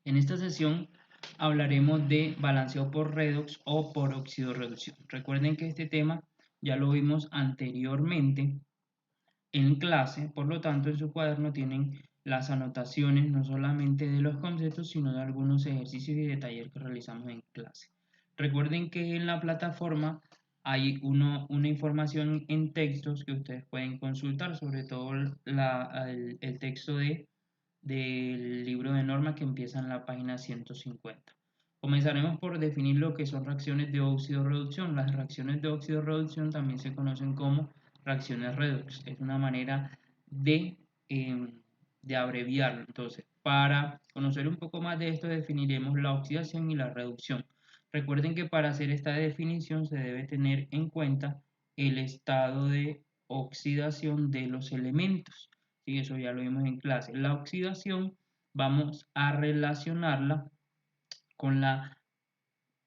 En esta sesión hablaremos de balanceo por redox o por oxidorreducción. Recuerden que este tema ya lo vimos anteriormente en clase, por lo tanto en su cuaderno tienen las anotaciones no solamente de los conceptos, sino de algunos ejercicios y de taller que realizamos en clase. Recuerden que en la plataforma hay una información en textos que ustedes pueden consultar, sobre todo el texto del libro de normas que empieza en la página 150. Comenzaremos por definir lo que son reacciones de óxido-reducción. Las reacciones de óxido-reducción también se conocen como reacciones redox. Es una manera de, de abreviarlo. Entonces, para conocer un poco más de esto, definiremos la oxidación y la reducción. Recuerden que para hacer esta definición se debe tener en cuenta el estado de oxidación de los elementos. Sí, eso ya lo vimos en clase. La oxidación vamos a relacionarla con la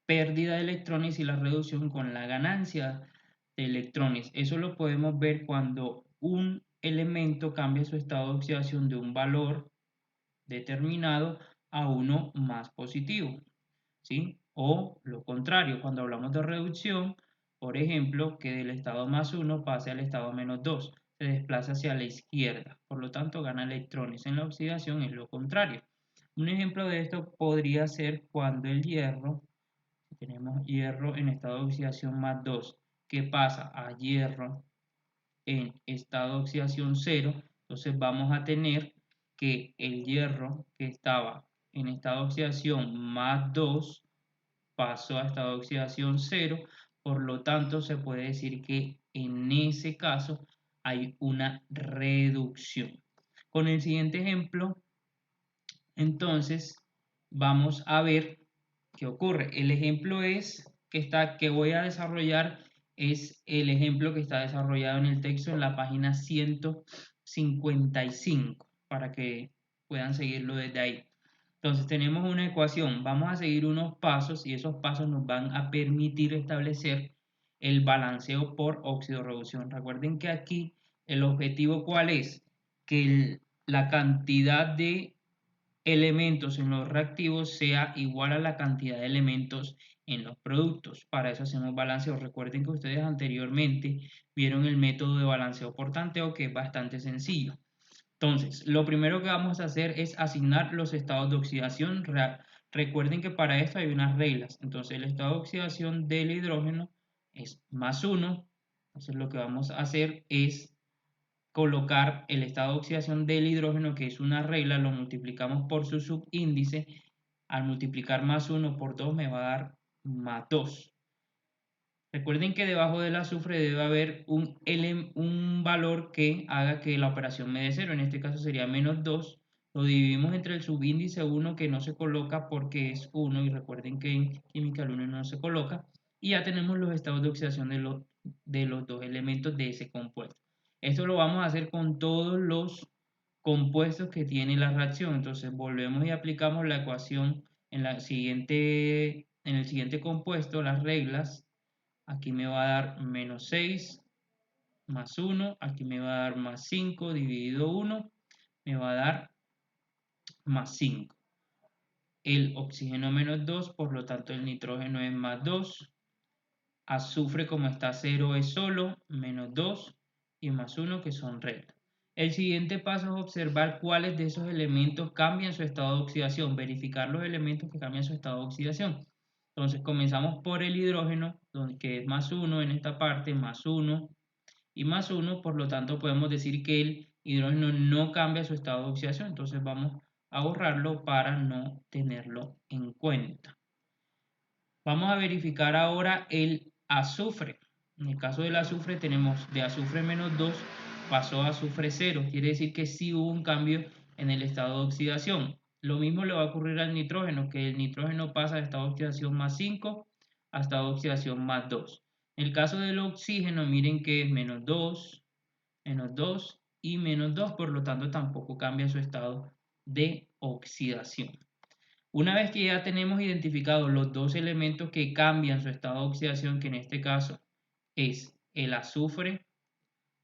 pérdida de electrones y la reducción con la ganancia de electrones. Eso lo podemos ver cuando un elemento cambia su estado de oxidación de un valor determinado a uno más positivo, ¿sí? O lo contrario, cuando hablamos de reducción, por ejemplo, que del estado más 1 pase al estado menos 2, se desplaza hacia la izquierda, por lo tanto gana electrones. En la oxidación es lo contrario. Un ejemplo de esto podría ser cuando el hierro, si tenemos hierro en estado de oxidación más 2, que pasa a hierro en estado de oxidación 0, entonces vamos a tener que el hierro que estaba en estado de oxidación más 2 pasó a estado de oxidación 0, por lo tanto se puede decir que en ese caso hay una reducción. Con el siguiente ejemplo, entonces vamos a ver qué ocurre. El ejemplo que voy a desarrollar es el ejemplo que está desarrollado en el texto en la página 155 para que puedan seguirlo desde ahí. Entonces tenemos una ecuación, vamos a seguir unos pasos y esos pasos nos van a permitir establecer el balanceo por óxido-reducción. Recuerden que aquí el objetivo ¿cuál es? Que la cantidad de elementos en los reactivos sea igual a la cantidad de elementos en los productos. Para eso hacemos balanceo. Recuerden que ustedes anteriormente vieron el método de balanceo por tanteo, que es bastante sencillo. Entonces, lo primero que vamos a hacer es asignar los estados de oxidación. Recuerden que para esto hay unas reglas. Entonces, el estado de oxidación del hidrógeno es más 1. Entonces, lo que vamos a hacer es colocar el estado de oxidación del hidrógeno, que es una regla, lo multiplicamos por su subíndice. Al multiplicar más 1 por 2 me va a dar más 2. Recuerden que debajo del azufre debe haber un valor que haga que la operación me dé 0. En este caso sería menos 2. Lo dividimos entre el subíndice 1 que no se coloca porque es 1. Y recuerden que en química el 1 no se coloca. Y ya tenemos los estados de oxidación de los dos elementos de ese compuesto. Esto lo vamos a hacer con todos los compuestos que tiene la reacción. Entonces volvemos y aplicamos la ecuación en el siguiente compuesto, las reglas. Aquí me va a dar menos 6 más 1. Aquí me va a dar más 5 dividido 1. Me va a dar más 5. El oxígeno menos 2, por lo tanto el nitrógeno es más 2. Azufre como está 0 es solo, menos 2 y más 1 que son reglas. El siguiente paso es observar cuáles de esos elementos cambian su estado de oxidación, verificar los elementos que cambian su estado de oxidación. Entonces comenzamos por el hidrógeno, que es más 1 en esta parte, más 1 y más 1, por lo tanto podemos decir que el hidrógeno no cambia su estado de oxidación, entonces vamos a borrarlo para no tenerlo en cuenta. Vamos a verificar ahora el azufre. En el caso del azufre tenemos de azufre menos 2 pasó a azufre 0, quiere decir que sí hubo un cambio en el estado de oxidación. Lo mismo le va a ocurrir al nitrógeno, que el nitrógeno pasa de estado de oxidación más 5 a estado de oxidación más 2. En el caso del oxígeno, miren que es menos 2 y menos 2, por lo tanto tampoco cambia su estado de oxidación. Una vez que ya tenemos identificados los dos elementos que cambian su estado de oxidación, que en este caso es el azufre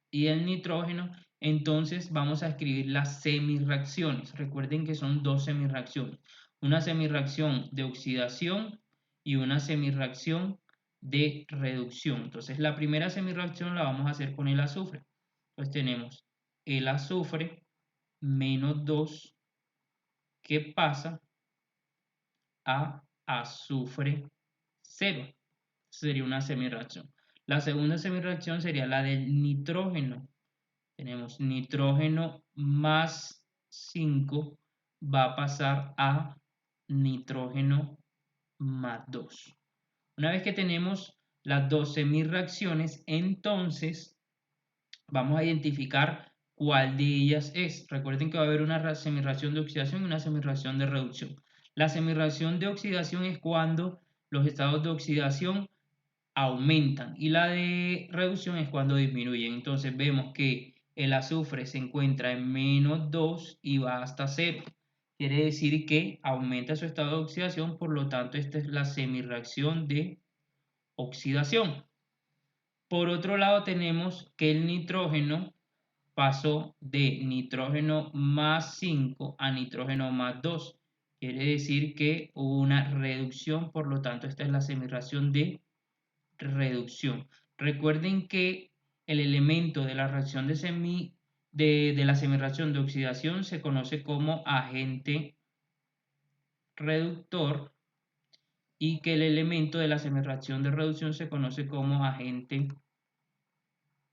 y el nitrógeno, entonces vamos a escribir las semirreacciones. Recuerden que son dos semirreacciones. una semirreacción de oxidación y una semirreacción de reducción. Entonces la primera semirreacción la vamos a hacer con el azufre. Entonces tenemos el azufre menos 2 que pasa a azufre 0. Sería una semirreacción. La segunda semirreacción sería la del nitrógeno. Tenemos nitrógeno más 5 va a pasar a nitrógeno más 2. Una vez que tenemos las dos semirreacciones, entonces vamos a identificar cuál de ellas es. Recuerden que va a haber una semirreacción de oxidación y una semirreacción de reducción. La semirreacción de oxidación es cuando los estados de oxidación aumentan y la de reducción es cuando disminuyen. Entonces vemos que el azufre se encuentra en menos 2 y va hasta 0. Quiere decir que aumenta su estado de oxidación, por lo tanto esta es la semirreacción de oxidación. Por otro lado tenemos que el nitrógeno pasó de nitrógeno más 5 a nitrógeno más 2. Quiere decir que hubo una reducción, por lo tanto esta es la semirreacción de reducción. Recuerden que el elemento de la reacción de la semirreacción de oxidación se conoce como agente reductor y que el elemento de la semirreacción de reducción se conoce como agente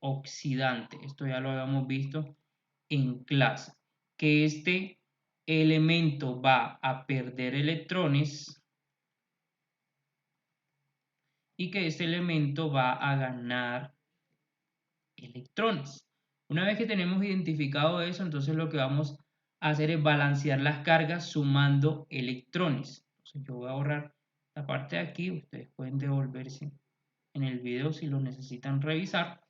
oxidante. Esto ya lo habíamos visto en clase, que este elemento va a perder electrones y que este elemento va a ganar electrones. Una vez que tenemos identificado eso, entonces lo que vamos a hacer es balancear las cargas sumando electrones. Entonces yo voy a borrar la parte de aquí, ustedes pueden devolverse en el video si lo necesitan revisar.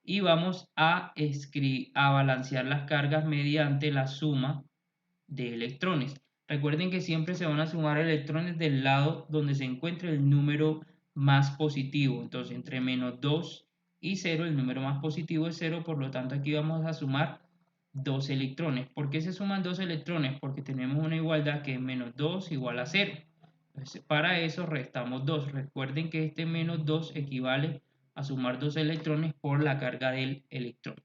Y vamos a balancear las cargas mediante la suma de electrones. Recuerden que siempre se van a sumar electrones del lado donde se encuentre el número más positivo. Entonces, entre menos 2 y 0, el número más positivo es 0, por lo tanto aquí vamos a sumar 2 electrones. ¿Por qué se suman 2 electrones? Porque tenemos una igualdad que es menos 2 igual a 0. Entonces, para eso restamos 2. Recuerden que este menos 2 equivale a sumar 2 electrones por la carga del electrón.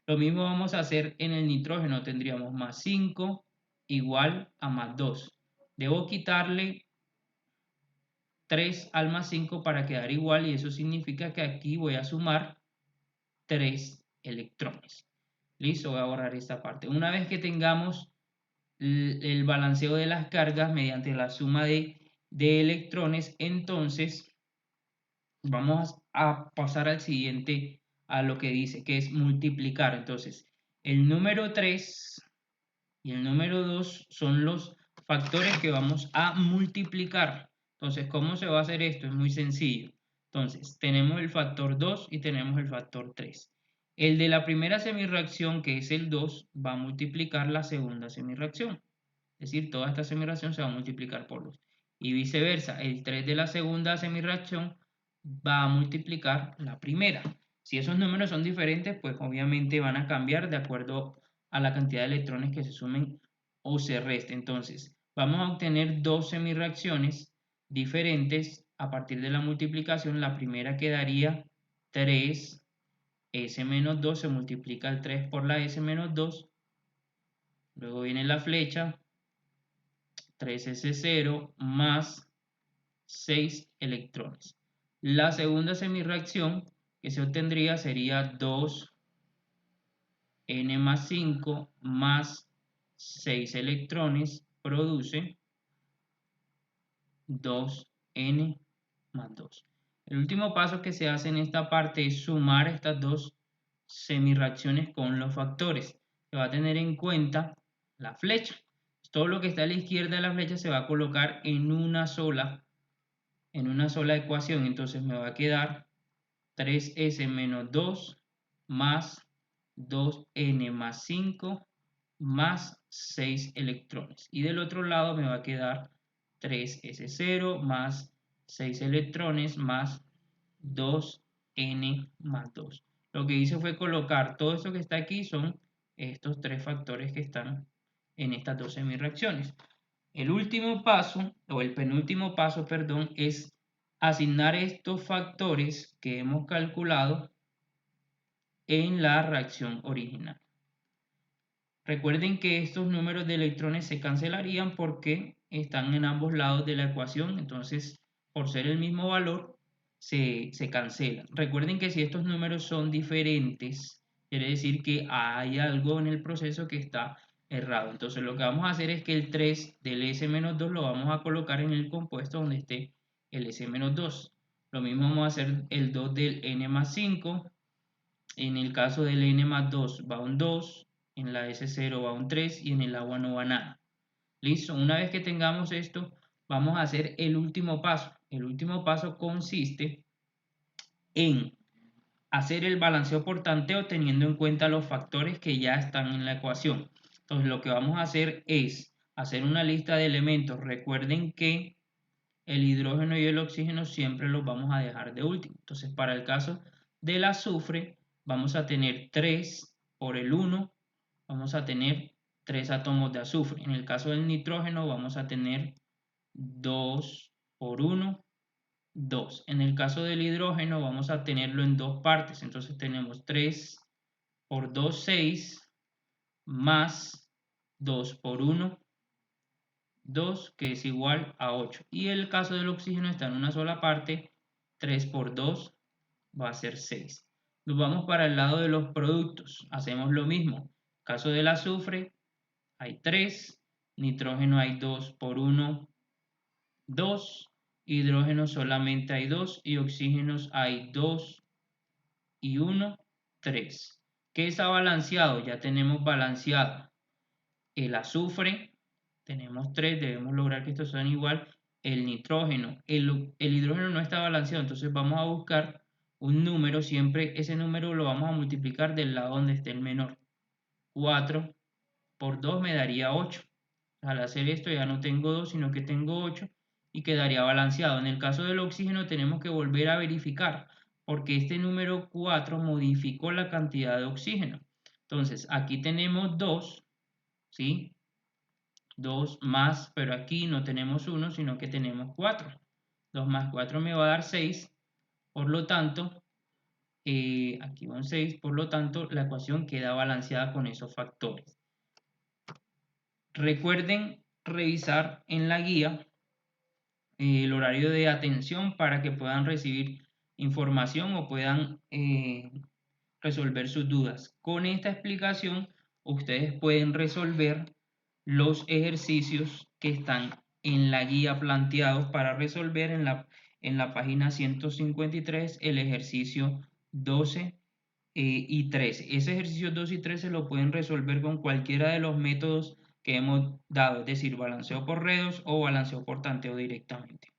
Lo mismo vamos a hacer en el nitrógeno. Tendríamos más 5 igual a más 2. Debo quitarle 3 al más 5 para quedar igual y eso significa que aquí voy a sumar 3 electrones. Listo, voy a borrar esta parte. Una vez que tengamos el balanceo de las cargas mediante la suma de electrones, entonces vamos a pasar al siguiente, a lo que dice, que es multiplicar. Entonces, el número 3 y el número 2 son los factores que vamos a multiplicar. Entonces, ¿cómo se va a hacer esto? Es muy sencillo. Entonces, tenemos el factor 2 y tenemos el factor 3. El de la primera semirreacción, que es el 2, va a multiplicar la segunda semirreacción. Es decir, toda esta semirreacción se va a multiplicar por 2. Y viceversa, el 3 de la segunda semirreacción va a multiplicar la primera. Si esos números son diferentes, pues obviamente van a cambiar de acuerdo a la cantidad de electrones que se sumen o se resten. Entonces, vamos a obtener dos semirreacciones diferentes a partir de la multiplicación. La primera quedaría 3, S menos 2 se multiplica el 3 por la S menos 2. Luego viene la flecha, 3S0 más 6 electrones. La segunda semirreacción que se obtendría sería 2N más 5 más 6 electrones produce 2N más 2. El último paso que se hace en esta parte es sumar estas dos semirreacciones con los factores. Se va a tener en cuenta la flecha. Todo lo que está a la izquierda de la flecha se va a colocar en una sola ecuación. Entonces me va a quedar 3S menos 2 más 2N más 5 más 6 electrones. Y del otro lado me va a quedar 3S0 más 6 electrones más 2N más 2. Lo que hice fue colocar todo esto que está aquí, son estos tres factores que están en estas dos semirreacciones. El último paso, o el penúltimo paso, perdón, es asignar estos factores que hemos calculado en la reacción original. Recuerden que estos números de electrones se cancelarían porque están en ambos lados de la ecuación, entonces por ser el mismo valor se cancelan. Recuerden que si estos números son diferentes, quiere decir que hay algo en el proceso que está errado. Entonces lo que vamos a hacer es que el 3 del S-2 lo vamos a colocar en el compuesto donde esté el S-2. Lo mismo vamos a hacer el 2 del N+5. En el caso del N+2 va un 2, en la S0 va un 3 y en el agua no va nada. Listo, una vez que tengamos esto, vamos a hacer el último paso. El último paso consiste en hacer el balanceo por tanteo teniendo en cuenta los factores que ya están en la ecuación. Entonces lo que vamos a hacer es hacer una lista de elementos. Recuerden que el hidrógeno y el oxígeno siempre los vamos a dejar de último. Entonces para el caso del azufre vamos a tener 3 por el 1, vamos a tener 3 átomos de azufre. En el caso del nitrógeno vamos a tener 2 por 1, 2. En el caso del hidrógeno vamos a tenerlo en dos partes. Entonces tenemos 3 por 2, 6, más 2 por 1, 2, que es igual a 8. Y el caso del oxígeno está en una sola parte, 3 por 2 va a ser 6. Nos vamos para el lado de los productos. Hacemos lo mismo. En el caso del azufre hay 3, nitrógeno hay 2 por 1, 2, hidrógeno solamente hay 2 y oxígenos hay 2 y 1, 3. ¿Qué está balanceado? Ya tenemos balanceado el azufre, tenemos 3, debemos lograr que estos sean igual. El nitrógeno, el hidrógeno no está balanceado, entonces vamos a buscar un número, siempre ese número lo vamos a multiplicar del lado donde esté el menor. 4 por 2 me daría 8. Al hacer esto ya no tengo 2, sino que tengo 8 y quedaría balanceado. En el caso del oxígeno tenemos que volver a verificar porque este número 4 modificó la cantidad de oxígeno. Entonces aquí tenemos 2, ¿sí? 2 más, pero aquí no tenemos 1, sino que tenemos 4. 2 más 4 me va a dar 6, por lo tanto, aquí va un 6, por lo tanto, la ecuación queda balanceada con esos factores. Recuerden revisar en la guía el horario de atención para que puedan recibir información o puedan resolver sus dudas. Con esta explicación, ustedes pueden resolver los ejercicios que están en la guía planteados para resolver en la página 153 el ejercicio 12 y 13. Ese ejercicio 12 y 13 lo pueden resolver con cualquiera de los métodos que hemos dado, es decir, balanceo por redos o balanceo por tanteo directamente.